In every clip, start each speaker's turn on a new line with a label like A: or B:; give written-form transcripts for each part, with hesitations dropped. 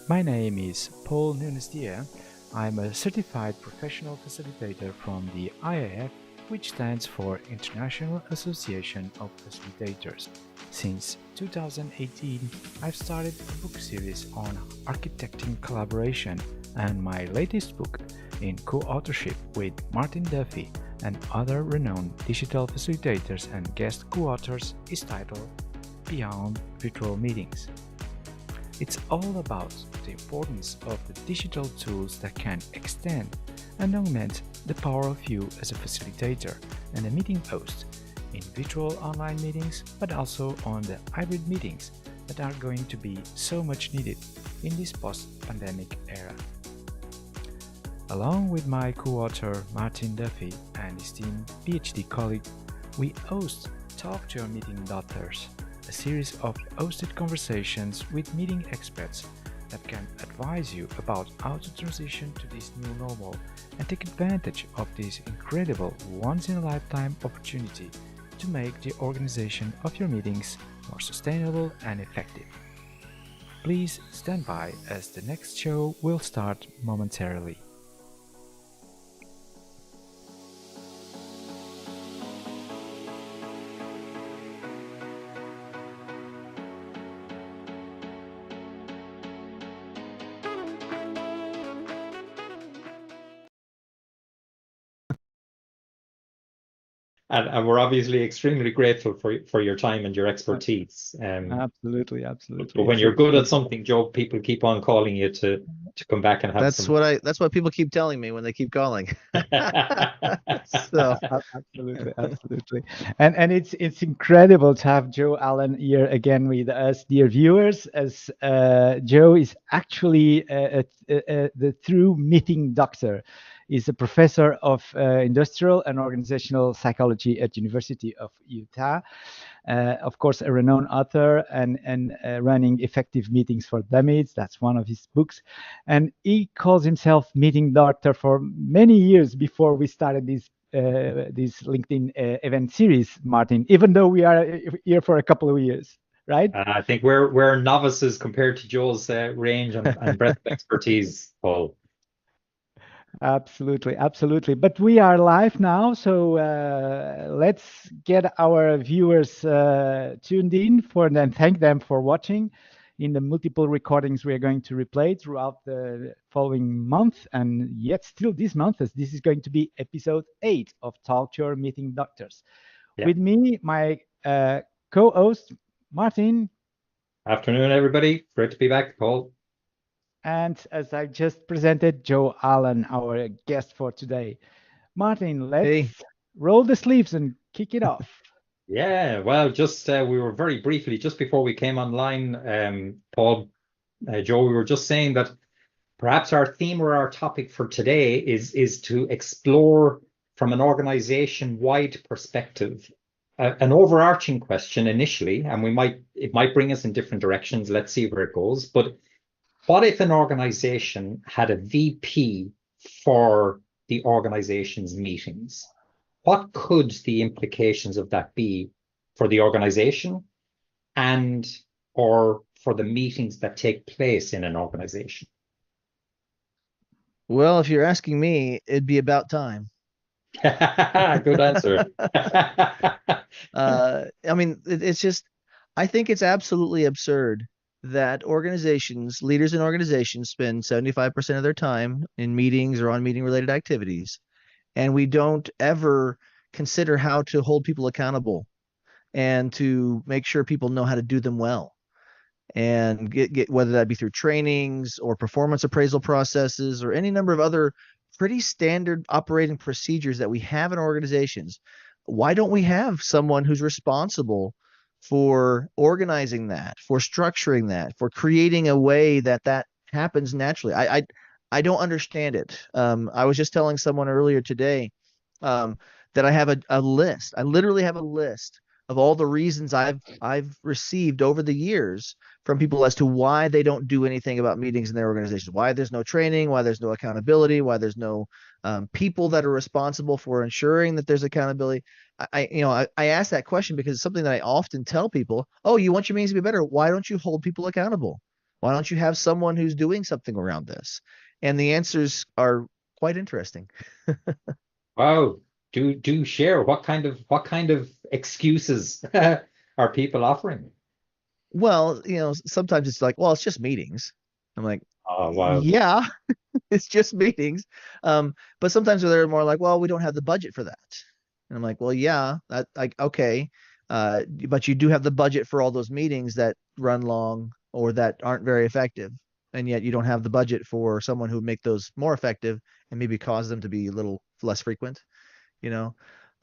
A: My name is Paul Nunes-Dier. I'm a certified professional facilitator from the IAF, which stands for International Association of Facilitators. Since 2018, I've started a book series on architecting collaboration, and my latest book, in co-authorship with Martin Duffy and other renowned digital facilitators and guest co-authors, is titled Beyond Virtual Meetings. It's all about the importance of the digital tools that can extend and augment the power of you as a facilitator and a meeting host in virtual online meetings, but also on the hybrid meetings that are going to be so much needed in this post-pandemic era. Along with my co-author Martin Duffy and esteemed PhD colleague, we host Talk to Your Meeting Doctors, a series of hosted conversations with meeting experts that can advise you about how to transition to this new normal and take advantage of this incredible once-in-a-lifetime opportunity to make the organization of your meetings more sustainable and effective. Please stand by as the next show will start momentarily.
B: And we're obviously extremely grateful for your time and your expertise.
A: Absolutely.
B: But when you're good at something, Joe, people keep on calling you to come back and have
C: That's what people keep telling me when they keep calling.
A: So absolutely. And it's incredible to have Joe Allen here again with us, dear viewers, as Joe is actually the true meeting doctor. He's a professor of industrial and organizational psychology at University of Utah. Of course, a renowned author and running effective meetings for dummies. That's one of his books. And he calls himself meeting doctor for many years before we started this LinkedIn event series, Martin, even though we are here for a couple of years, right?
B: I think we're novices compared to Joe's range and breadth of expertise, Paul.
A: Absolutely. But we are live now, so let's get our viewers tuned in and thank them for watching in the multiple recordings we are going to replay throughout the following month, and yet still this month, as this is going to be episode 8 of Talk to Your Meeting Doctors. Yeah. With me, my co-host, Martin.
B: Afternoon, everybody. Great to be back, Paul.
A: And as I just presented, Joe Allen, our guest for today. Martin, let's roll the sleeves and kick it off.
B: Yeah, well, just we were very briefly, just before we came online, Paul, Joe, we were just saying that perhaps our theme or our topic for today is to explore from an organization-wide perspective an overarching question initially, and it might bring us in different directions. Let's see where it goes. But what if an organization had a VP for the organization's meetings? What could the implications of that be for the organization and or for the meetings that take place in an organization?
C: Well, if you're asking me, it'd be about time.
B: Good answer.
C: I mean, it's just, I think it's absolutely absurd that leaders in organizations spend 75% of their time in meetings or on meeting related activities. And we don't ever consider how to hold people accountable and to make sure people know how to do them well. And get whether that be through trainings or performance appraisal processes or any number of other pretty standard operating procedures that we have in organizations. Why don't we have someone who's responsible for organizing that, for structuring that, for creating a way that happens naturally? I don't understand it. I was just telling someone earlier today that I have a list. I literally have a list of all the reasons I've received over the years from people as to why they don't do anything about meetings in their organizations, why there's no training, why there's no accountability, why there's no people that are responsible for ensuring that there's accountability. I ask that question because it's something that I often tell people. Oh, you want your meetings to be better? Why don't you hold people accountable? Why don't you have someone who's doing something around this? And the answers are quite interesting.
B: Wow. Do share. What kind of excuses are people offering?
C: Well, sometimes it's like, well, it's just meetings. I'm like,
B: Oh, wow.
C: yeah, it's just meetings. But sometimes they're more like, well, we don't have the budget for that. And I'm like, well, yeah, that like okay. But you do have the budget for all those meetings that run long or that aren't very effective. And yet you don't have the budget for someone who would make those more effective and maybe cause them to be a little less frequent, you know.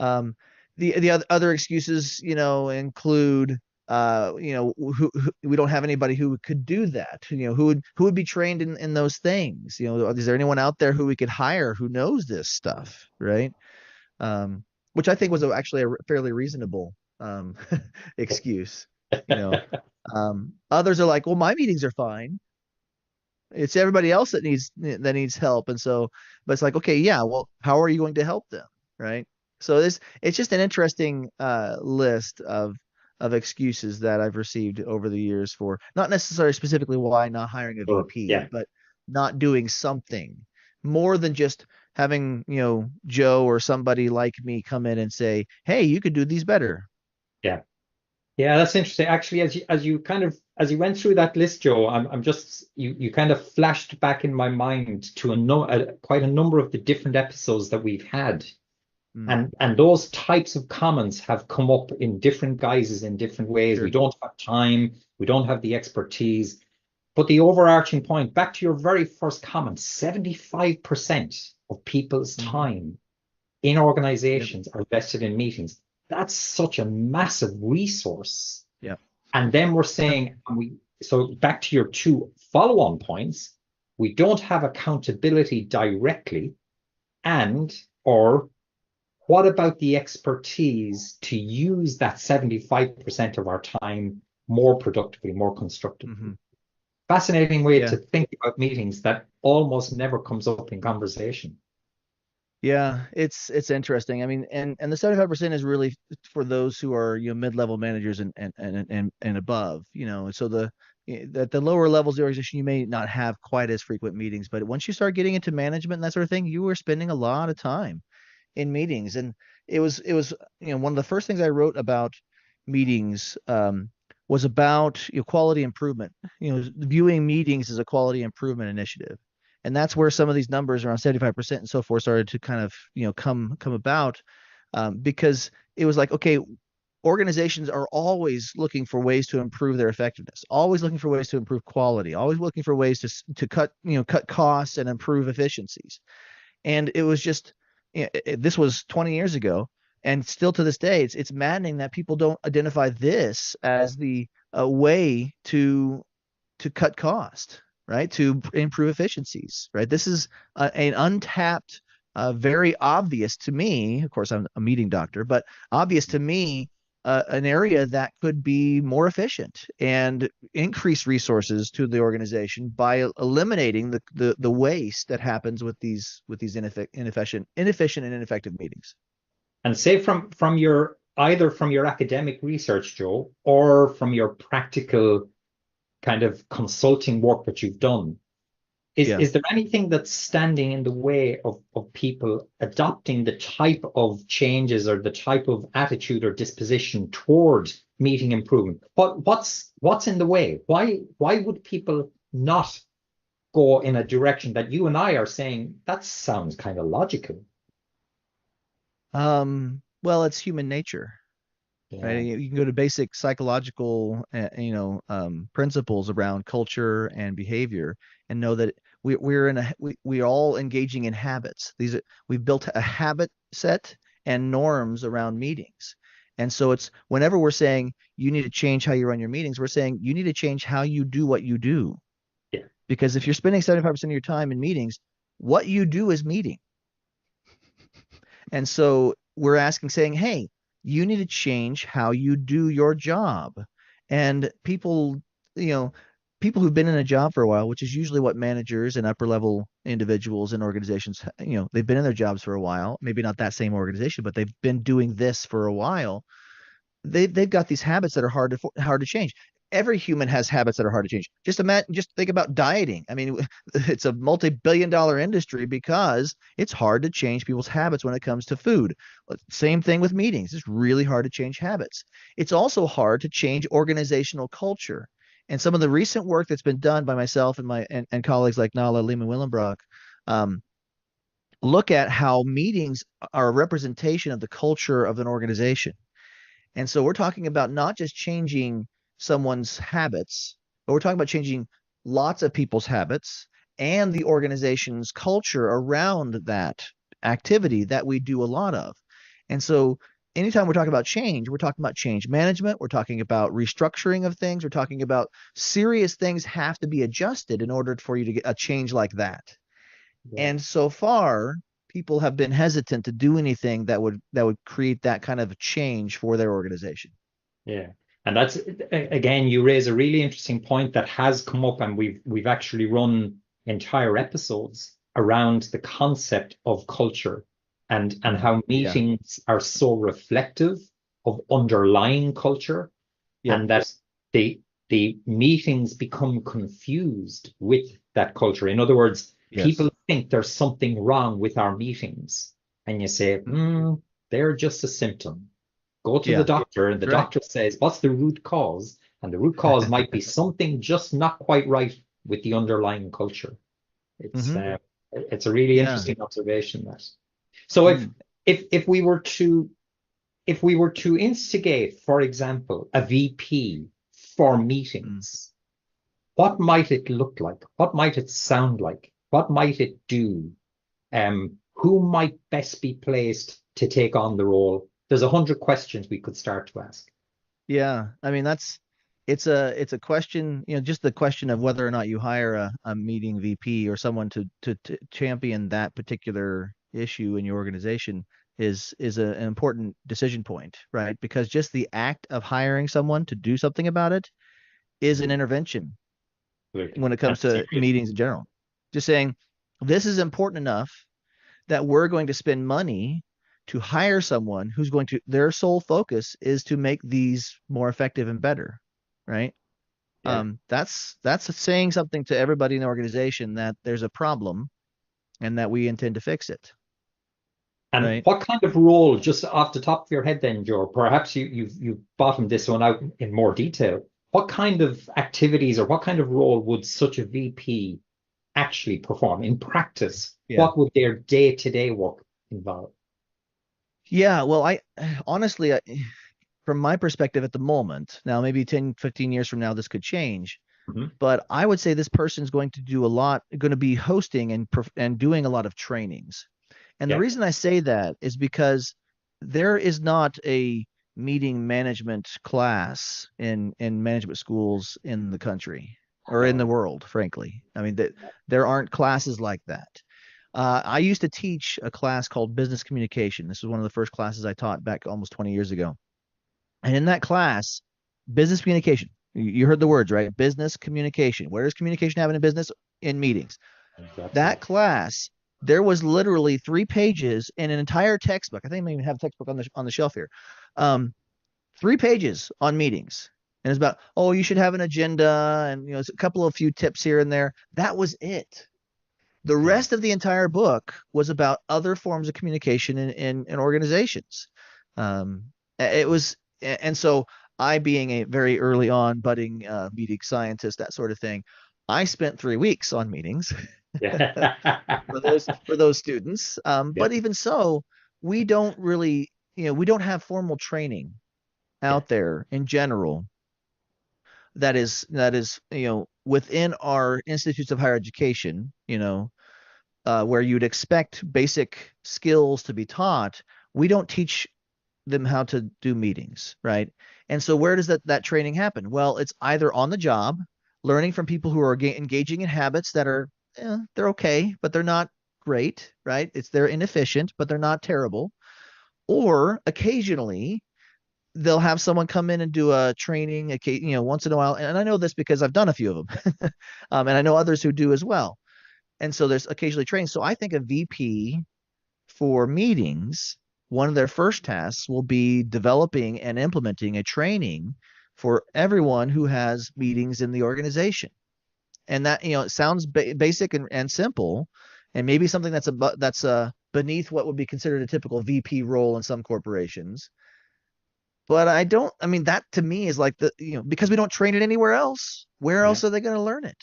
C: Um, the other excuses, include we don't have anybody who could do that, who would be trained in those things. Is there anyone out there who we could hire who knows this stuff, right? Which I think was actually a fairly reasonable excuse. you know Others are like, well, my meetings are fine, it's everybody else that needs help. And so, but it's like, okay, yeah, well, how are you going to help them, right? So it's just an interesting list of excuses that I've received over the years for not necessarily specifically why not hiring a
B: Sure.
C: VP,
B: Yeah.
C: but not doing something more than just having, Joe or somebody like me come in and say, hey, you could do these better.
B: Yeah. Yeah, that's interesting. Actually, as you went through that list, Joe, I'm just you kind of flashed back in my mind to quite a number of the different episodes that we've had.
C: Mm,
B: And those types of comments have come up in different guises in different ways. We
C: sure.
B: don't have time, we don't have the expertise. But the overarching point, back to your very first comment, 75% of people's
C: Mhm.
B: time in
C: Yep.
B: organizations are vested in meetings. That's such a massive resource.
C: Yep.
B: And then we're saying, so back to your two follow-on points, we don't have accountability directly, and or what about the expertise to use that 75% of our time more productively, more constructively?
C: Hmm.
B: Fascinating way
C: Yeah.
B: to think about meetings that almost never comes up in conversation.
C: Yeah, it's interesting. I mean, and the 75% is really for those who are, mid-level managers and above, so at the lower levels of the organization, you may not have quite as frequent meetings, but once you start getting into management and that sort of thing, you are spending a lot of time in meetings. And it was one of the first things I wrote about meetings was about, quality improvement, viewing meetings as a quality improvement initiative. And that's where some of these numbers around 75% and so forth started to kind of, come about, because it was like, okay, organizations are always looking for ways to improve their effectiveness, always looking for ways to improve quality, always looking for ways to cut costs and improve efficiencies. And it was just, this was 20 years ago, and still to this day, it's maddening that people don't identify this as the way to cut cost, right? To improve efficiencies, right? This is an untapped, very obvious to me. Of course, I'm a meeting doctor, but obvious to me, an area that could be more efficient and increase resources to the organization by eliminating the waste that happens with these inefficient and ineffective meetings.
B: And say from your either from your academic research, Joe, or from your practical kind of consulting work that you've done,
C: Yeah.
B: is there anything that's standing in the way of people adopting the type of changes or the type of attitude or disposition toward meeting improvement? What's in the way? Why would people not go in a direction that you and I are saying that sounds kind of logical?
C: Well, it's human nature, right?
B: Yeah,
C: You can go to basic psychological, principles around culture and behavior, and know that we're all engaging in habits. We've built a habit set and norms around meetings. And so it's whenever we're saying you need to change how you run your meetings, we're saying you need to change how you do what you do.
B: yeah.
C: Because if you're spending 75% of your time in meetings, what you do is meeting. And so we're saying, hey, you need to change how you do your job. And you know, people who've been in a job for a while, which is usually what managers and upper level individuals and organizations, they've been in their jobs for a while, maybe not that same organization, but they've been doing this for a while. They've got these habits that are hard to change. every human has habits that are hard to change. Just think about dieting. I mean, it's a multi-billion-dollar industry because it's hard to change people's habits when it comes to food. Same thing with meetings. It's really hard to change habits. It's also hard to change organizational culture. And some of the recent work that's been done by myself and and colleagues like Nala Lehman Willenbrock look at how meetings are a representation of the culture of an organization. And so we're talking about not just changing someone's habits, but we're talking about changing lots of people's habits and the organization's culture around that activity that we do a lot of. And so anytime we're talking about change, we're talking about change management, we're talking about restructuring of things, we're talking about serious things have to be adjusted in order for you to get a change like that.
B: Yeah.
C: And so far, people have been hesitant to do anything that would create that kind of change for their organization.
B: Yeah. And that's, again, you raise a really interesting point that has come up, and we've actually run entire episodes around the concept of culture and how meetings are so reflective of underlying culture, and that the meetings become confused with that culture. In other words, people think there's something wrong with our meetings, and you say, they're just a symptom. Go to the doctor, and the doctor says, what's the root cause? And the root cause might be something just not quite right with the underlying culture. It's a really interesting observation. That so if we were to instigate, for example, a VP for meetings, what might it look like? What might it sound like? What might it do? Who might best be placed to take on the role? There's 100 questions we could start to ask.
C: Yeah, I mean it's a question, just the question of whether or not you hire a meeting VP or someone to champion that particular issue in your organization is an important decision point, right? Because just the act of hiring someone to do something about it is an intervention when it comes to meetings in general. Just saying, this is important enough that we're going to spend money to hire someone who's going to, their sole focus is to make these more effective and better, right? That's saying something to everybody in the organization that there's a problem and that we intend to fix it.
B: And what kind of role, just off the top of your head then, Joe, perhaps you've bottomed this one out in more detail. What kind of activities or what kind of role would such a VP actually perform in practice? What would their day-to-day work involve?
C: Yeah, well, I honestly, from my perspective at the moment, now maybe 10, 15 years from now, this could change. But I would say this person's going to be hosting and doing a lot of trainings. And the reason I say that is because there is not a meeting management class in management schools in the country or in the world, frankly. I mean, there aren't classes like that. I used to teach a class called business communication. This was one of the first classes I taught back almost 20 years ago. And in that class, business communication, you heard the words, right? Business communication. Where does communication happen in business? In meetings. Exactly. That class, there was literally 3 pages in an entire textbook. I think I even have a textbook on the shelf here. 3 pages on meetings. And it's about, you should have an agenda and a couple of few tips here and there. That was it. The rest of the entire book was about other forms of communication in organizations. It was, and so I, being a very early on budding meeting scientist, that sort of thing, I spent 3 weeks on meetings for those students. But even so, we don't really, we don't have formal training out there in general that is within our institutes of higher education, where you'd expect basic skills to be taught. We don't teach them how to do meetings, right? And so where does that training happen? Well, it's either on the job, learning from people who are engaging in habits that are, they're okay, but they're not great, right? They're inefficient, but they're not terrible. Or occasionally they'll have someone come in and do a training, once in a while. And I know this because I've done a few of them. And I know others who do as well. And so there's occasionally training. So I think a VP for meetings, one of their first tasks will be developing and implementing a training for everyone who has meetings in the organization. And that, it sounds basic and simple, and maybe something that's beneath what would be considered a typical VP role in some corporations. But I mean, that to me is like because we don't train it anywhere else. Where else are they going to learn it?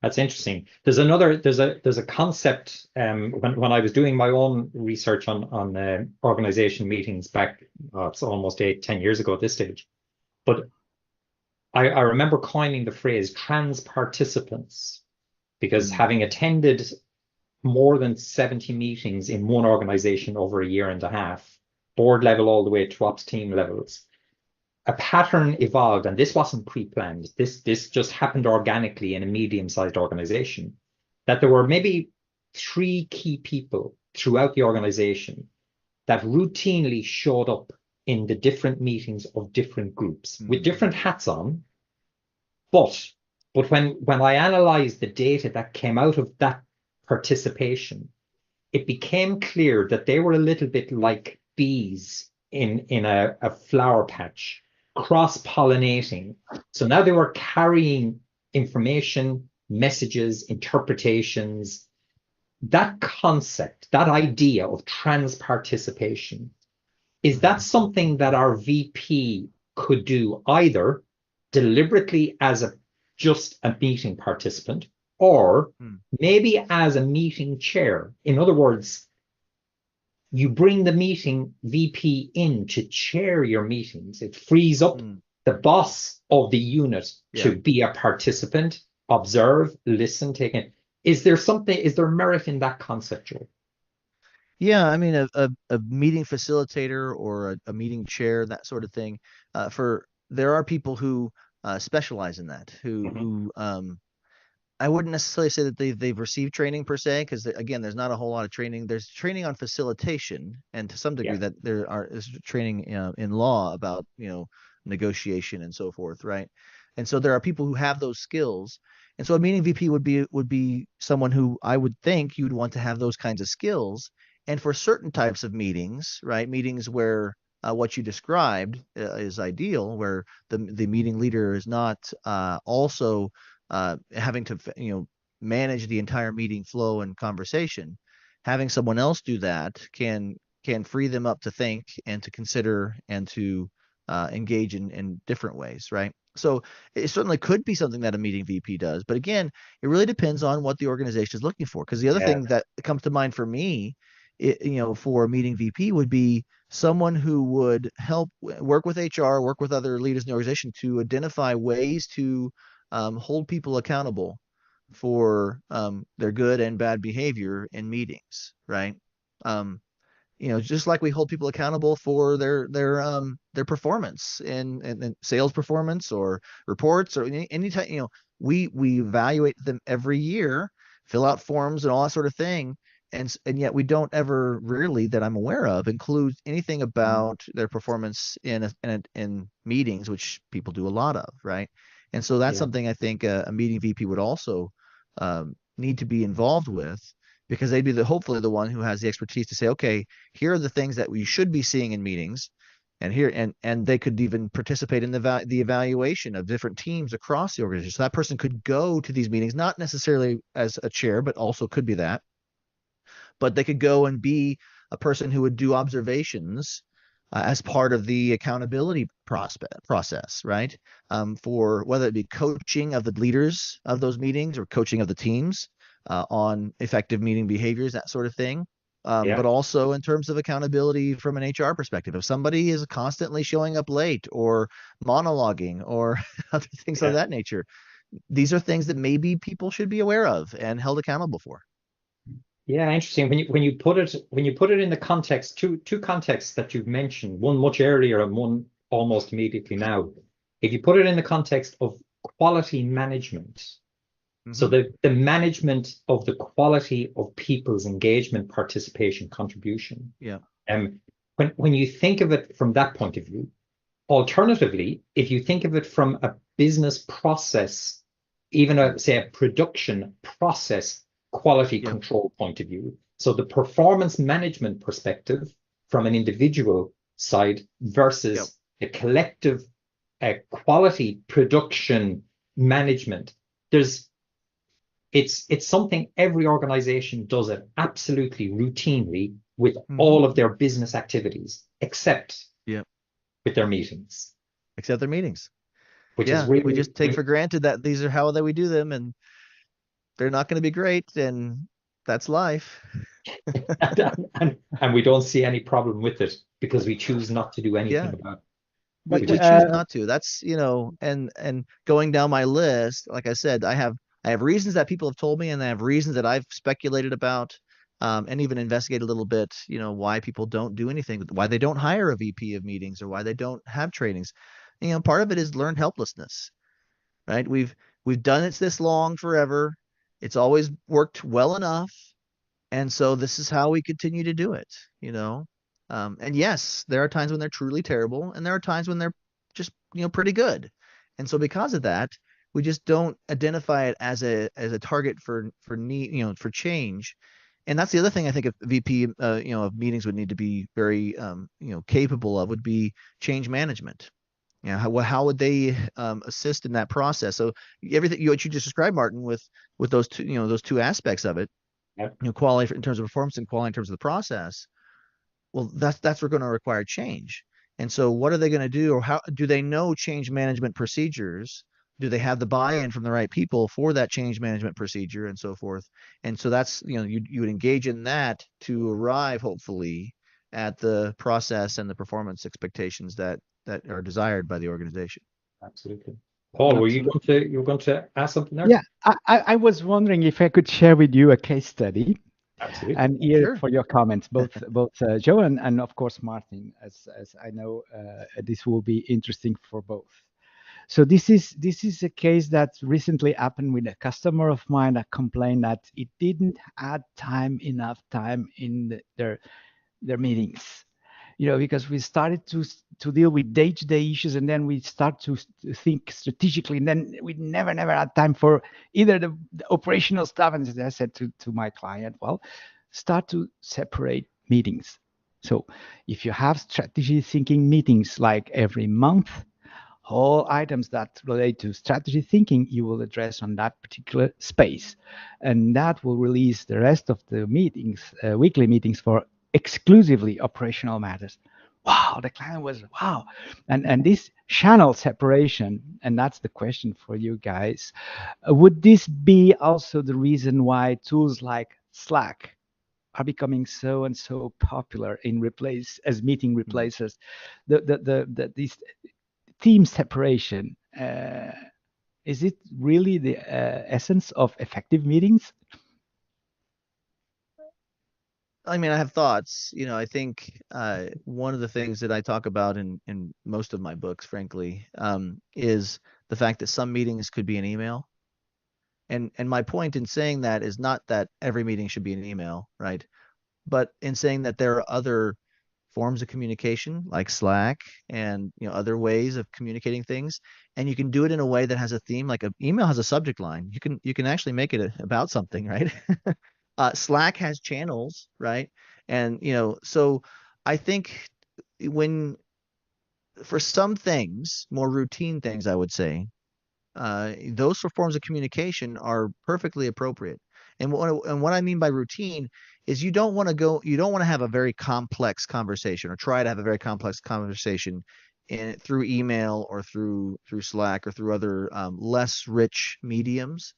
B: That's interesting. There's a concept when I was doing my own research on organization meetings back, it's almost 8-10 years ago at this stage. But I remember coining the phrase trans participants, because having attended more than 70 meetings in one organization over a year and a half, board level all the way to ops team levels, a pattern evolved, and this wasn't pre-planned. This just happened organically in a medium-sized organization, that there were maybe 3 key people throughout the organization that routinely showed up in the different meetings of different groups with different hats on. But when I analyzed the data that came out of that participation, it became clear that they were a little bit like bees in a flower patch, cross-pollinating. So now they were carrying information, messages, interpretations. That concept, that idea of trans participation, is that something that our VP could do either deliberately as just a meeting participant, or maybe as a meeting chair? In other words, you bring the meeting VP in to chair your meetings. It frees up the boss of the unit to be a participant, observe, listen, take in. Is there merit in that concept, Joe?
C: Yeah, I mean, a meeting facilitator or a meeting chair, that sort of thing. There are people who specialize in that, who I wouldn't necessarily say that they've received training per se, because again, there's not a whole lot of training. There's training on facilitation, and to some degree that is training in law about negotiation and so forth, right? And so there are people who have those skills, and so a meeting VP would be someone who I would think you'd want to have those kinds of skills. And for certain types of meetings, right, meetings where what you described is ideal, where the meeting leader is not also having to manage the entire meeting flow and conversation, having someone else do that can free them up to think and to consider and to engage in different ways, right? So it certainly could be something that a meeting VP does, but again, it really depends on what the organization is looking for. Because the other thing that comes to mind for me, for a meeting VP would be someone who would help work with HR, work with other leaders in the organization to identify ways to hold people accountable for their good and bad behavior in meetings, right? Just like we hold people accountable for their performance in sales performance or reports or any type, we evaluate them every year, fill out forms and all that sort of thing. And yet we don't ever really, that I'm aware of, include anything about their performance in meetings, which people do a lot of, right? And so that's something I think a meeting VP would also need to be involved with, because they'd be hopefully the one who has the expertise to say, okay, here are the things that we should be seeing in meetings, and they could even participate in the evaluation of different teams across the organization. So that person could go to these meetings, not necessarily as a chair, but also could be that. But they could go and be a person who would do observations as part of the accountability process, right? For whether it be coaching of the leaders of those meetings or coaching of the teams on effective meeting behaviors, that sort of thing. But also in terms of accountability from an HR perspective. If somebody is constantly showing up late or monologuing or other things of that nature, these are things that maybe people should be aware of and held accountable for.
B: Yeah, interesting. When you put it in the context, two contexts that you've mentioned, one much earlier and one almost immediately now. If you put it in the context of quality management, so the management of the quality of people's engagement, participation, contribution. When you think of it from that point of view, alternatively, if you think of it from a business process, even say a production process quality control point of view. So the performance management perspective from an individual side versus the collective quality production management. It's something every organization does it absolutely routinely with all of their business activities, except
C: Yeah.
B: with their meetings,
C: Except their meetings.
B: which is
C: Yeah. We
B: really,
C: just take for granted that these are how that we do them, and they're not going to be great, and that's life.
B: and we don't see any problem with it because we choose not to do anything
C: Yeah.
B: about it.
C: We
A: But
B: Which
C: we
B: is
C: choose not to. That's, and going down my list, like I said, I have reasons that people have told me, and I have reasons that I've speculated about, and even investigated a little bit, why people don't do anything, why they don't hire a VP of meetings, or why they don't have trainings. Part of it is learned helplessness, right? We've done it this long forever. It's always worked well enough. And so this is how we continue to do it, you know. And yes, there are times when they're truly terrible, and there are times when they're just, pretty good. And so because of that, we just don't identify it as a target for need, for change. And that's the other thing I think a VP, of meetings would need to be very, capable of, would be change management. How would they assist in that process? So everything what you just described, Martin, with those two aspects of it,
B: yeah,
C: quality in terms of performance and quality in terms of the process, well, that's going to require change. And so what are they going to do, or how do they know change management procedures? Do they have the buy-in from the right people for that change management procedure, and so forth? And so that's, you would engage in that to arrive hopefully at the process and the performance expectations that are desired by the organization.
B: absolutely. Paul,
A: absolutely.
B: you were going to ask something there?
A: Yeah, I was wondering if I could share with you a case study
B: Absolutely.
A: and ear
C: Sure.
A: for your comments, both Joe and of course Martin, as I know this will be interesting for both. So this is a case that recently happened with a customer of mine that complained that it didn't add enough time in their meetings, because we started to deal with day-to-day issues, and then we start to think strategically, and then we never had time for either the operational stuff. And as I said to my client, well, start to separate meetings. So if you have strategy thinking meetings like every month, all items that relate to strategy thinking you will address on that particular space, and that will release the rest of the meetings, weekly meetings, for exclusively operational matters. Wow, the client was wow. And this channel separation, and that's the question for you guys, would this be also the reason why tools like Slack are becoming so and so popular in replace as meeting replacers? These team separation, is it really the essence of effective meetings?
C: I mean, I have thoughts. I think one of the things that I talk about in most of my books, frankly, is the fact that some meetings could be an email. And my point in saying that is not that every meeting should be an email, right? But in saying that there are other forms of communication like Slack and other ways of communicating things, and you can do it in a way that has a theme. Like an email has a subject line. You can actually make it about something, right? Slack has channels, right? And so I think when for some things, more routine things, I would say, those forms of communication are perfectly appropriate. And what I mean by routine is you don't want to have a very complex conversation, or try to have a very complex conversation through email or through Slack or through other less rich mediums,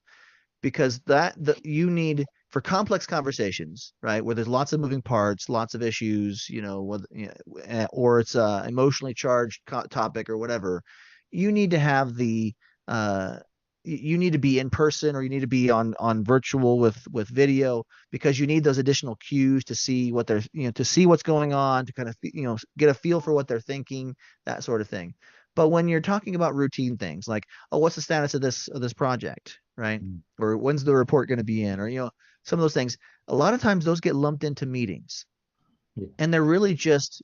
C: because you need for complex conversations, right, where there's lots of moving parts, lots of issues, or it's a emotionally charged topic or whatever. You need to have the uh, you need to be in person, or you need to be on virtual with video, because you need those additional cues to see what they're to see what's going on, to kind of get a feel for what they're thinking, that sort of thing. But when you're talking about routine things like, oh, what's the status of this project, right?
B: Mm.
C: Or when's the report going to be in, or some of those things, a lot of times those get lumped into meetings,
B: Yeah.
C: and they're really just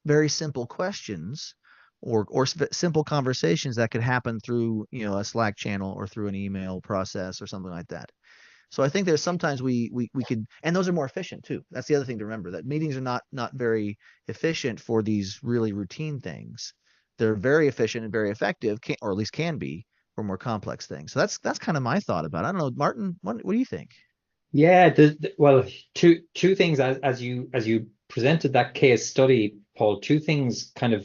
C: very simple questions, or simple conversations that could happen through a Slack channel or through an email process or something like that. So I think there's sometimes we could, and those are more efficient too. That's the other thing to remember, that meetings are not very efficient for these really routine things. they're very efficient and very effective, or at least can be, for more complex things. So that's kind of my thought about it. I don't know, Martin, what do you think?
B: Yeah, well, two things as you presented that case study, Paul. Two things kind of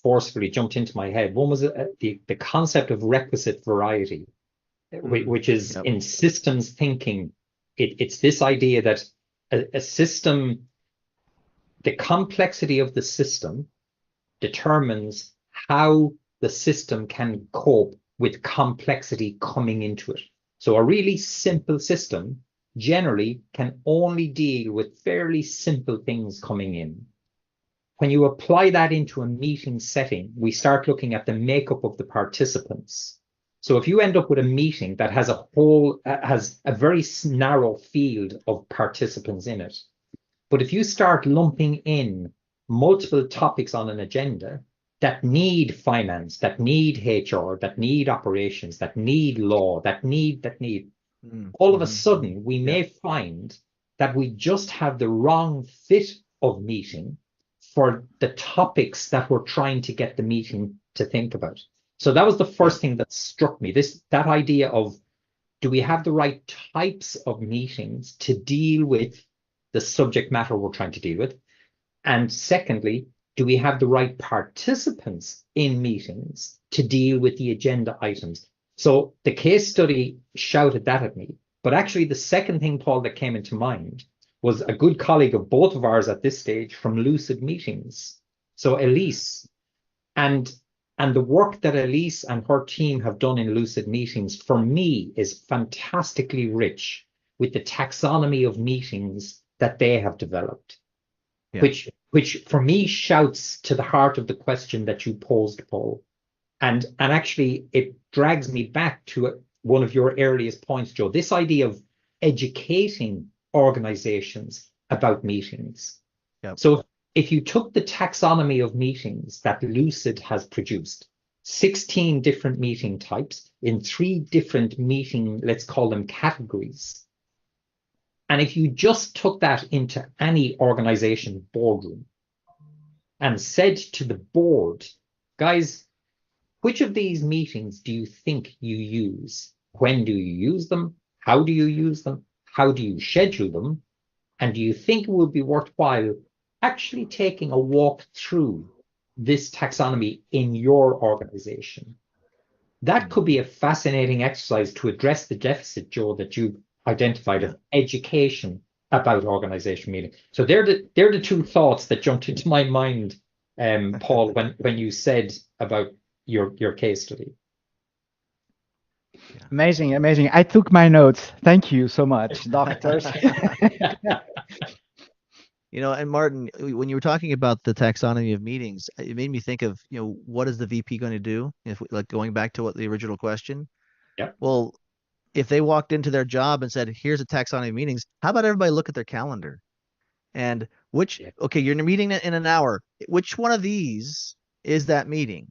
B: forcefully jumped into my head. One was the concept of requisite variety, which is
C: Yep.
B: in systems thinking. It's this idea that a system, the complexity of the system determines how the system can cope with complexity coming into it. So a really simple system generally can only deal with fairly simple things coming in. When you apply that into a meeting setting, we start looking at the makeup of the participants. So if you end up with a meeting that has a very narrow field of participants in it, but if you start lumping in multiple topics on an agenda that need finance, that need HR, that need operations, that need law, that need, all of a sudden we may find that we just have the wrong fit of meeting for the topics that we're trying to get the meeting to think about. So that was the first thing that struck me, that idea of, do we have the right types of meetings to deal with the subject matter we're trying to deal with? And secondly, do we have the right participants in meetings to deal with the agenda items? So the case study shouted that at me. But actually, the second thing, Paul, that came into mind was a good colleague of both of ours at this stage from Lucid Meetings. So Elise, and the work that Elise and her team have done in Lucid Meetings, for me, is fantastically rich with the taxonomy of meetings that they have developed, which for me shouts to the heart of the question that you posed, Paul. And actually, it drags me back to one of your earliest points, Joe, this idea of educating organizations about meetings.
C: Yep.
B: So if you took the taxonomy of meetings that Lucid has produced, 16 different meeting types in 3 different meeting, let's call them categories. And if you just took that into any organization boardroom and said to the board, guys, which of these meetings do you think you use? When do you use them? How do you use them? How do you schedule them? And do you think it would be worthwhile actually taking a walk through this taxonomy in your organization? That could be a fascinating exercise to address the deficit, Joe, that you identified of education about organization meeting. So they're the two thoughts that jumped into my mind, Paul, when you said about your case study.
D: Amazing, amazing. I took my notes. Thank you so much, doctors.
C: And Martin, when you were talking about the taxonomy of meetings, it made me think of, what is the VP going to do? If like going back to what the original question.
B: Yeah.
C: Well, if they walked into their job and said, here's a taxonomy of meetings, how about everybody look at their calendar? And okay, you're in a meeting in an hour. Which one of these is that meeting?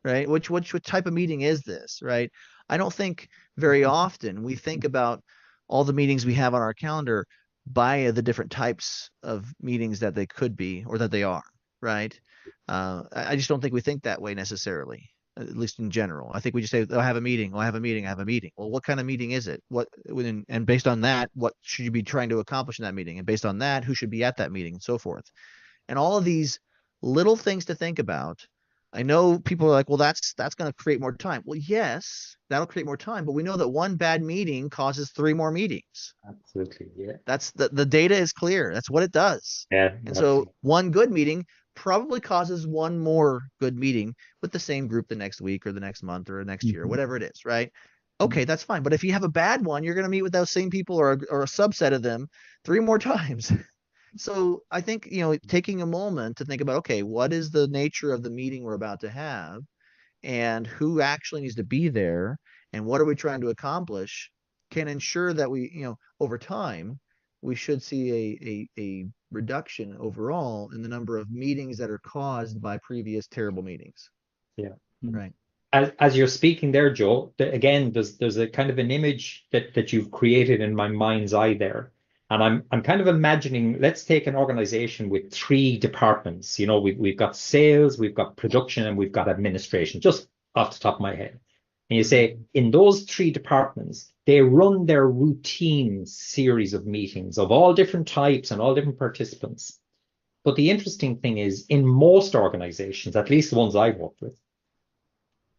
C: Right? Which type of meeting is this? Right? I don't think very often we think about all the meetings we have on our calendar by the different types of meetings that they could be or that they are. Right? I just don't think we think that way necessarily, at least in general. I think we just say, "Oh, I have a meeting. Oh, I have a meeting. I have a meeting." Well, what kind of meeting is it? And based on that, what should you be trying to accomplish in that meeting? And based on that, who should be at that meeting, and so forth. And all of these little things to think about. I know people are like, well, that's going to create more time. Well, yes, that'll create more time, but we know that one bad meeting causes 3 more meetings.
B: Absolutely, yeah.
C: That's the data is clear. That's what it does.
B: Yeah.
C: And so one good meeting probably causes 1 more good meeting with the same group the next week or the next month or next year, whatever it is, right? Okay, that's fine. But if you have a bad one, you're going to meet with those same people or a subset of them 3 more times. So I think, taking a moment to think about, okay, what is the nature of the meeting we're about to have and who actually needs to be there and what are we trying to accomplish can ensure that we, over time, we should see a reduction overall in the number of meetings that are caused by previous terrible meetings.
B: Yeah.
C: Right.
B: As you're speaking there, Joe, again, there's a kind of an image that you've created in my mind's eye there. And I'm kind of imagining, let's take an organization with three departments. You know, we've got sales, we've got production, and we've got administration, just off the top of my head. And you say, in those three departments, they run their routine series of meetings of all different types and all different participants. But the interesting thing is, in most organizations, at least the ones I've worked with,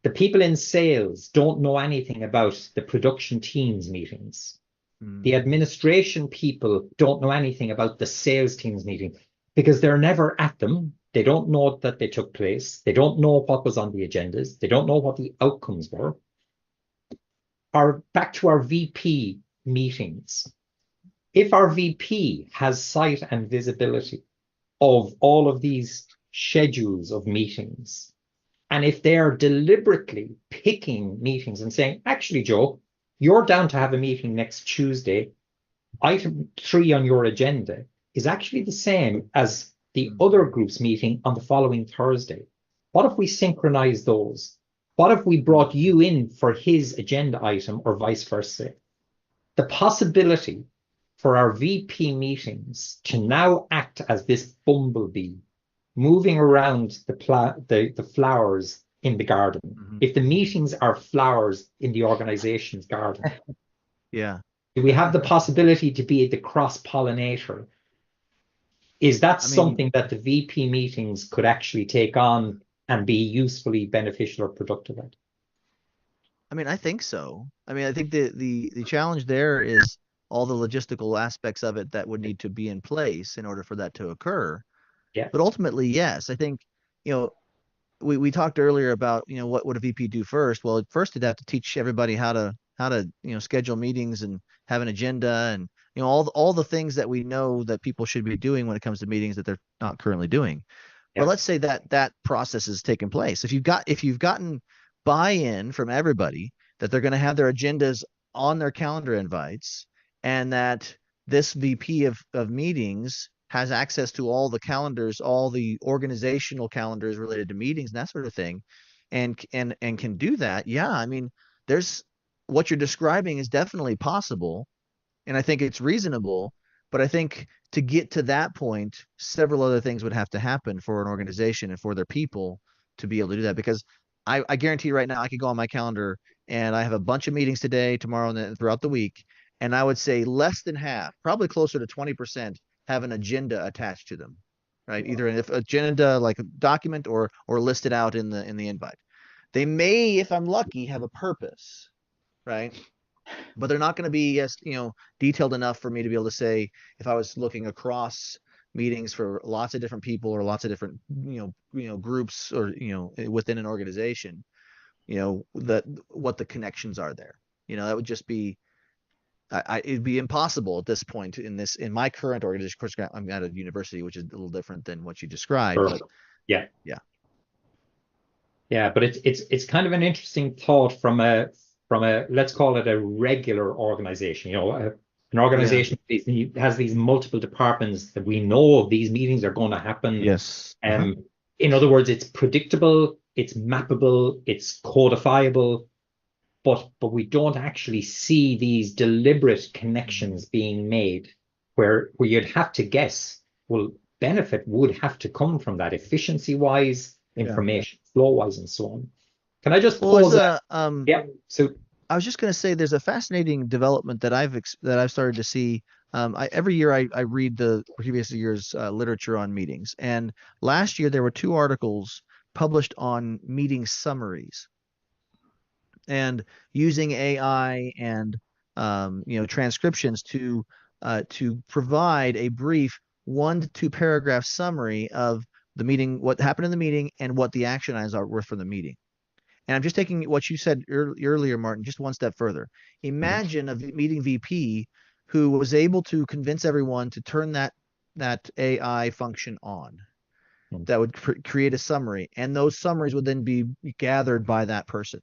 B: the people in sales don't know anything about the production teams meetings. The administration people don't know anything about the sales teams meeting because they're never at them. They don't know that they took place. They don't know what was on the agendas. They don't know what the outcomes were. Back to our VP meetings. If our VP has sight and visibility of all of these schedules of meetings, and if they are deliberately picking meetings and saying, actually, Joe, you're down to have a meeting next Tuesday. Item 3 on your agenda is actually the same as the other group's meeting on the following Thursday. What if we synchronize those? What if we brought you in for his agenda item or vice versa? The possibility for our VP meetings to now act as this bumblebee, moving around the flowers in the garden. If the meetings are flowers in the organization's garden, do we have the possibility to be the cross-pollinator? Is that something that the VP meetings could actually take on and be usefully beneficial or productive at?
C: I mean, I think so. I mean, I think the challenge there is all the logistical aspects of it that would need to be in place in order for that to occur.
B: Yeah.
C: But ultimately, yes, I think, you know, we talked earlier about, you know, what would a VP do first? Well, first they'd have to teach everybody how to you know, schedule meetings and have an agenda and, you know, all the things that we know that people should be doing when it comes to meetings that they're not currently doing.
B: Yeah.
C: But let's say that process has taken place. If you've gotten buy-in from everybody that they're going to have their agendas on their calendar invites, and that this VP of meetings has access to all the calendars, all the organizational calendars related to meetings and that sort of thing, and can do that. Yeah, I mean, there's what you're describing is definitely possible, and I think it's reasonable. But I think to get to that point, several other things would have to happen for an organization and for their people to be able to do that. Because I guarantee you right now, I could go on my calendar and I have a bunch of meetings today, tomorrow, and then throughout the week. And I would say less than half, probably closer to 20%, have an agenda attached to them, right? Either an agenda like a document or listed out in the invite. They may, if I'm lucky, have a purpose, right? But they're not going to be as, you know, detailed enough for me to be able to say, if I was looking across meetings for lots of different people or lots of different, you know, groups or, you know, within an organization, you know, that what the connections are there. You know, that would just be, it'd be impossible at this point in my current organization. Of course, I'm at a university, which is a little different than what you described. But
B: yeah. But it's kind of an interesting thought from a let's call it a regular organization. You know, an organization has these multiple departments that we know these meetings are going to happen.
C: Yes.
B: In other words, it's predictable, it's mappable, it's codifiable, but we don't actually see these deliberate connections being made where you'd have to guess, well, benefit would have to come from that efficiency-wise, information flow-wise, and so on. Can I just pause that? So
C: I was just going to say there's a fascinating development that I've started to see. Every year I read the previous year's literature on meetings, and last year there were 2 articles published on meeting summaries, and using AI and you know, transcriptions to provide a brief 1 to 2 paragraph summary of the meeting, what happened in the meeting, and what the action items were for the meeting. And I'm just taking what you said earlier, Martin, just one step further. Imagine a meeting VP who was able to convince everyone to turn that AI function on. That would create a summary, and those summaries would then be gathered by that person,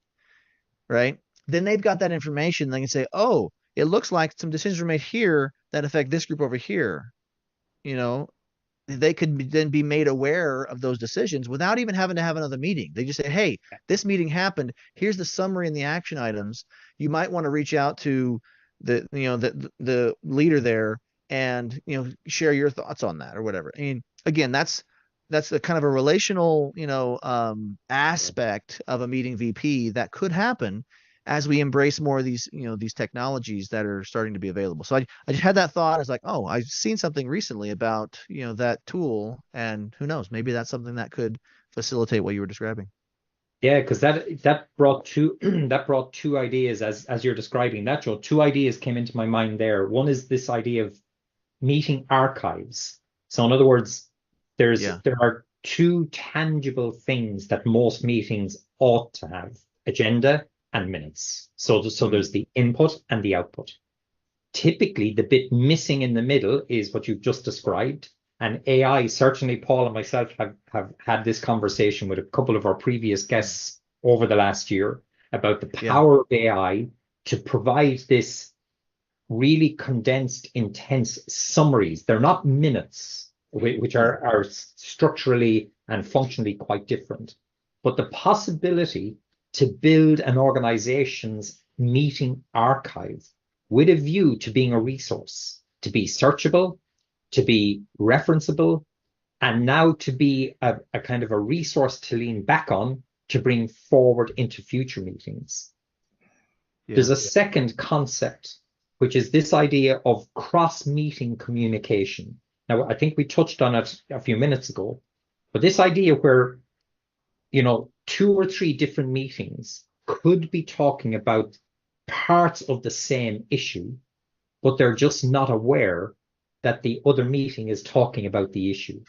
C: right? Then they've got that information. They can say, oh, it looks like some decisions were made here that affect this group over here. You know, they could then be made aware of those decisions without even having to have another meeting. They just say, hey, this meeting happened. Here's the summary and the action items. You might want to reach out to the leader there and share your thoughts on that or whatever. I mean, again, that's a kind of a relational aspect of a meeting VP that could happen as we embrace more of these these technologies that are starting to be available. So I just had that thought. I was like, oh, I've seen something recently about that tool, and who knows, maybe that's something that could facilitate what you were describing.
B: Yeah, because that brought two that brought two ideas as you're describing that, Joe. Two ideas came into my mind there. One is this idea of meeting archives. So in other words, there are two tangible things that most meetings ought to have: agenda and minutes. So there's the input and the output. Typically, the bit missing in the middle is what you've just described. And AI, certainly Paul and myself have had this conversation with a couple of our previous guests over the last year about the power of AI to provide this really condensed, intense summaries. They're not minutes, which are structurally and functionally quite different. But the possibility to build an organization's meeting archive with a view to being a resource, to be searchable, to be referenceable, and now to be a kind of a resource to lean back on to bring forward into future meetings. There's a second concept, which is this idea of cross-meeting communication. Now, I think we touched on it a few minutes ago, but this idea where, two or three different meetings could be talking about parts of the same issue, but they're just not aware that the other meeting is talking about the issue.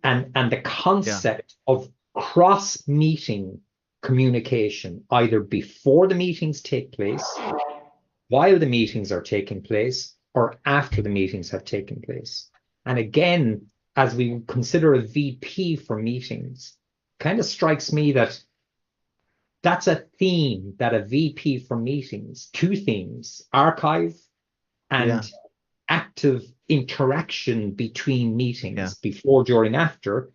B: And the concept of cross-meeting communication, either before the meetings take place, while the meetings are taking place, or after the meetings have taken place. And again, as we consider a VP for meetings, kind of strikes me that that's a theme that a VP for meetings, two themes: archive and active interaction between meetings, before, during, after,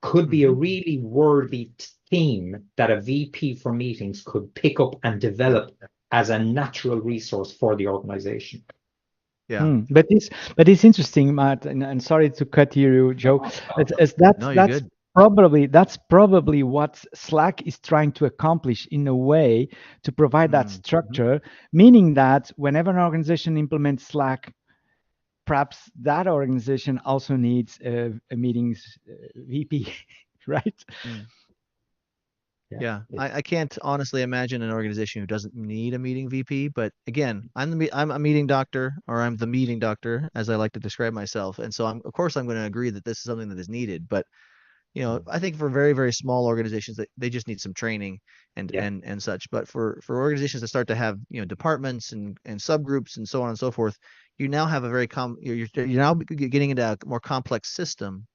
B: could be a really worthy theme that a VP for meetings could pick up and develop as a natural resource for the organization.
D: But it's interesting, Matt, and sorry to cut you, Joe. That's probably what Slack is trying to accomplish, in a way, to provide that structure, meaning that whenever an organization implements Slack, perhaps that organization also needs a meetings VP, right?
C: I can't honestly imagine an organization who doesn't need a meeting VP. But again, I'm a meeting doctor, or I'm the meeting doctor, as I like to describe myself. And so of course I'm going to agree that this is something that is needed. But I think for very, very small organizations, that they just need some training and such. But for organizations that start to have departments and subgroups and so on and so forth, you now have a very you're now getting into a more complex system.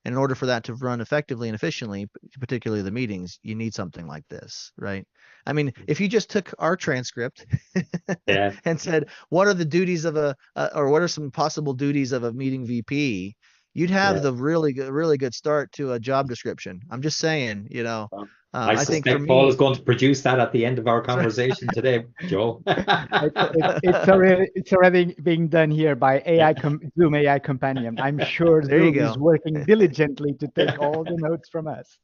C: And in order for that to run effectively and efficiently, particularly the meetings, you need something like this, right? I mean, if you just took our transcript and said, what are the duties of or what are some possible duties of a meeting VP, you'd have the really good start to a job description. I'm just saying,
B: I think for me, Paul is going to produce that at the end of our conversation today, Joe.
D: It's already being done here by Zoom AI Companion. I'm sure Zoom is working diligently to take all the notes from us.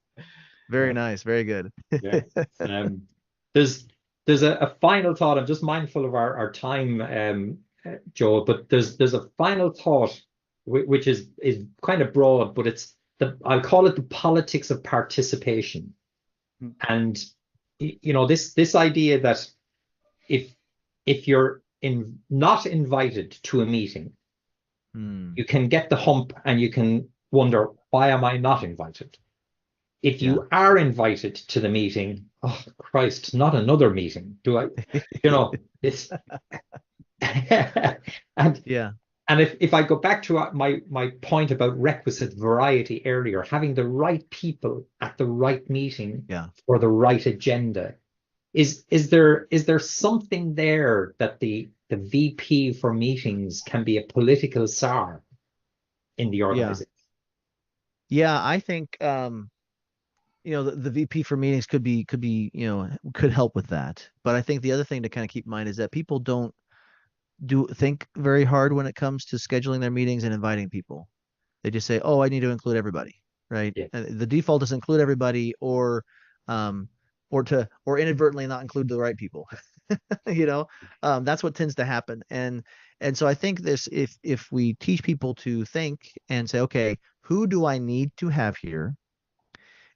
C: Very nice, very good.
B: There's a final thought. I'm just mindful of our time, Joe, but there's a final thought which is kind of broad, but I'll call it the politics of participation. And this idea that if you're not invited to a meeting, you can get the hump and you can wonder, why am I not invited? If you are invited to the meeting, oh Christ, not another meeting. Do I, this and if I go back to my point about requisite variety earlier, having the right people at the right meeting for the right agenda, is there something there that the VP for meetings can be a political czar in the organization?
C: I think the VP for meetings could help with that. But I think the other thing to kind of keep in mind is that people don't think very hard when it comes to scheduling their meetings and inviting people. They just say, "Oh, I need to include everybody," right?
B: Yeah.
C: The default is include everybody, um, or inadvertently not include the right people. That's what tends to happen. And so I think this, if we teach people to think and say, okay, who do I need to have here,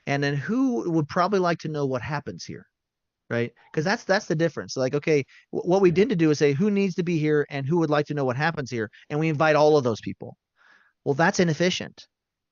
C: and then who would probably like to know what happens here, right? Because that's the difference. Like, okay, what we did to do is say who needs to be here and who would like to know what happens here, and we invite all of those people. Well, that's inefficient.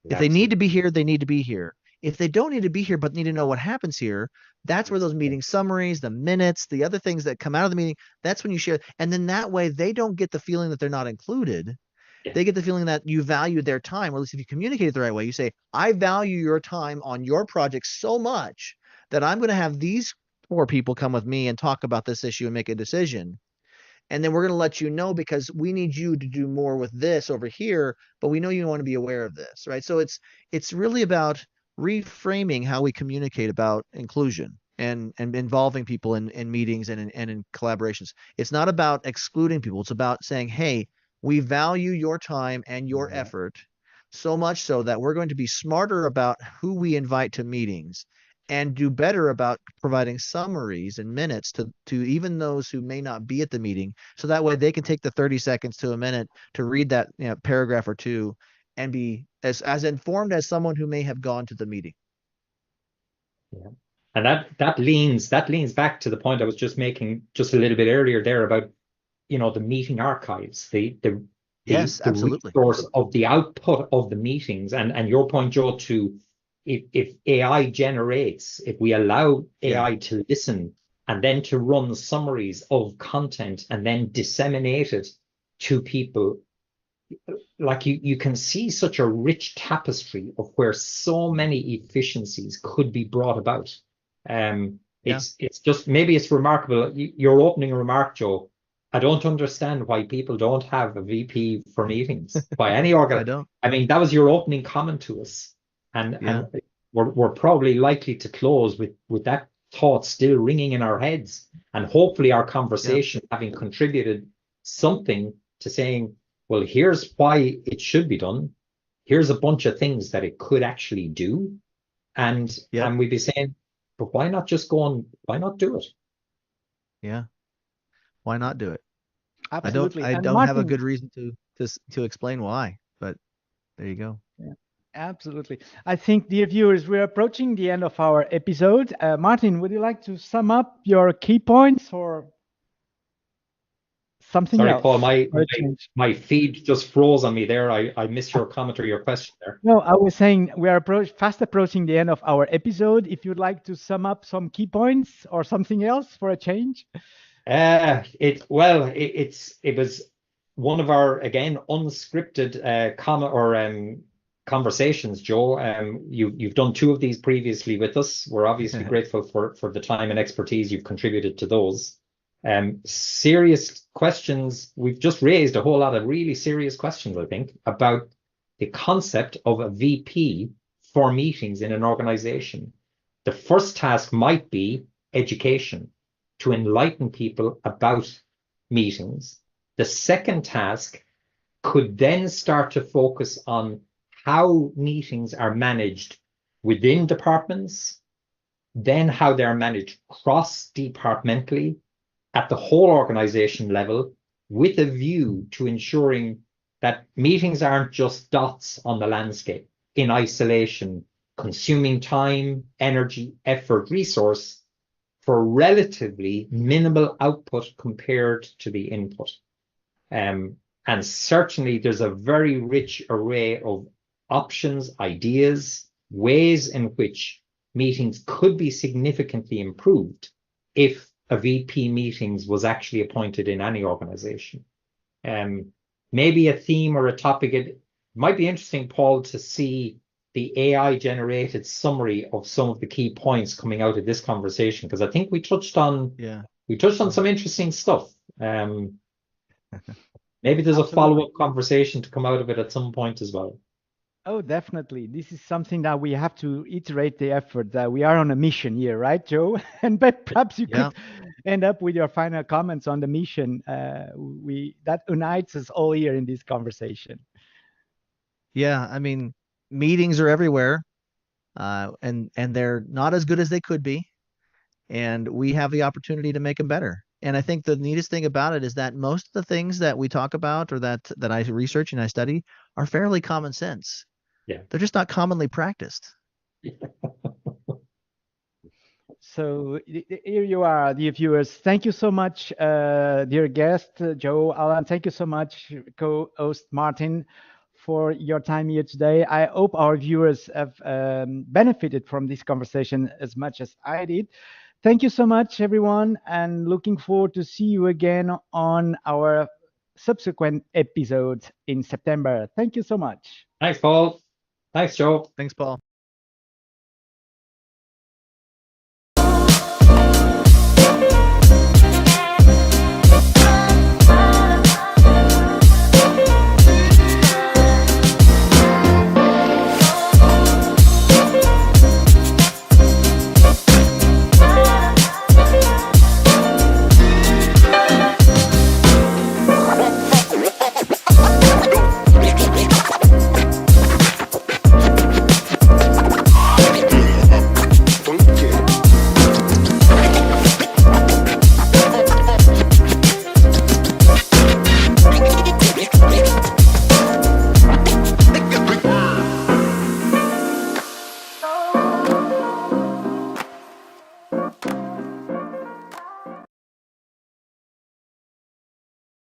C: If they need to be here, they need to be here. If they don't need to be here but need to know what happens here, that's where those meeting summaries, the minutes, the other things that come out of the meeting, that's when you share. And then that way they don't get the feeling that they're not included.
B: Yeah.
C: They get the feeling that you value their time, or at least if you communicate it the right way, you say, I value your time on your project so much that I'm going to have these 4 people come with me and talk about this issue and make a decision. And then we're going to let you know because we need you to do more with this over here, but we know you want to be aware of this, right? So it's really about reframing how we communicate about inclusion and involving people in meetings and in collaborations. It's not about excluding people. It's about saying, hey, we value your time and your effort so much so that we're going to be smarter about who we invite to meetings and do better about providing summaries and minutes to even those who may not be at the meeting. So that way they can take the 30 seconds to a minute to read that paragraph or two and be as informed as someone who may have gone to the meeting.
B: Yeah. And that leans back to the point I was just making just a little bit earlier there about, the meeting archives, the
C: Yes, absolutely.
B: resource of the output of the meetings, and your point, Joe, to if AI generates, if we allow AI to listen and then to run summaries of content and then disseminate it to people, like you can see such a rich tapestry of where so many efficiencies could be brought about. It's just, maybe it's remarkable. Your opening remark, Joe, I don't understand why people don't have a VP for meetings by any organ.
C: I don't.
B: I mean, that was your opening comment to us. And we're probably likely to close with that thought still ringing in our heads. And hopefully our conversation having contributed something to saying, well, here's why it should be done. Here's a bunch of things that it could actually do. And we'd be saying, but why not just go on? Why not do it?
C: Yeah. Why not do it?
D: Absolutely.
C: I don't have a good reason to explain why, but there you go.
D: Yeah, absolutely. I think, dear viewers, we're approaching the end of our episode. Martin, would you like to sum up your key points or something else?
B: Sorry, Paul, my feed just froze on me there. I missed your comment or your question there.
D: No, I was saying we are fast approaching the end of our episode. If you'd like to sum up some key points or something else for a change.
B: It was one of our, again, unscripted conversations, Joe. You've done 2 of these previously with us. We're obviously grateful for the time and expertise you've contributed to those. Serious questions. We've just raised a whole lot of really serious questions, I think, about the concept of a VP for meetings in an organization. The first task might be education, to enlighten people about meetings. The second task could then start to focus on how meetings are managed within departments, then how they're managed cross-departmentally at the whole organization level, with a view to ensuring that meetings aren't just dots on the landscape in isolation, consuming time, energy, effort, resource for relatively minimal output compared to the input. And certainly there's a very rich array of options, ideas, ways in which meetings could be significantly improved if a VP meetings was actually appointed in any organization. Maybe a theme or a topic. It might be interesting, Paul, to see the AI generated summary of some of the key points coming out of this conversation, because I think we touched on some interesting stuff. Maybe there's a follow-up conversation to come out of it at some point as well.
D: Oh, definitely. This is something that we have to iterate the effort that we are on a mission here, right, Joe? And perhaps you could end up with your final comments on the mission. That unites us all here in this conversation.
C: Yeah, I mean, meetings are everywhere, and they're not as good as they could be, and we have the opportunity to make them better. And I think the neatest thing about it is that most of the things that we talk about or that I research and I study are fairly common sense.
B: Yeah.
C: They're just not commonly practiced.
D: So here you are, dear viewers. Thank you so much, dear guest, Joe, Alan. Thank you so much, co-host Martin, for your time here today. I hope our viewers have benefited from this conversation as much as I did. Thank you so much, everyone, and looking forward to see you again on our subsequent episodes in September. Thank you so much.
B: Thanks, Paul. Thanks, Joe.
C: Thanks, Paul.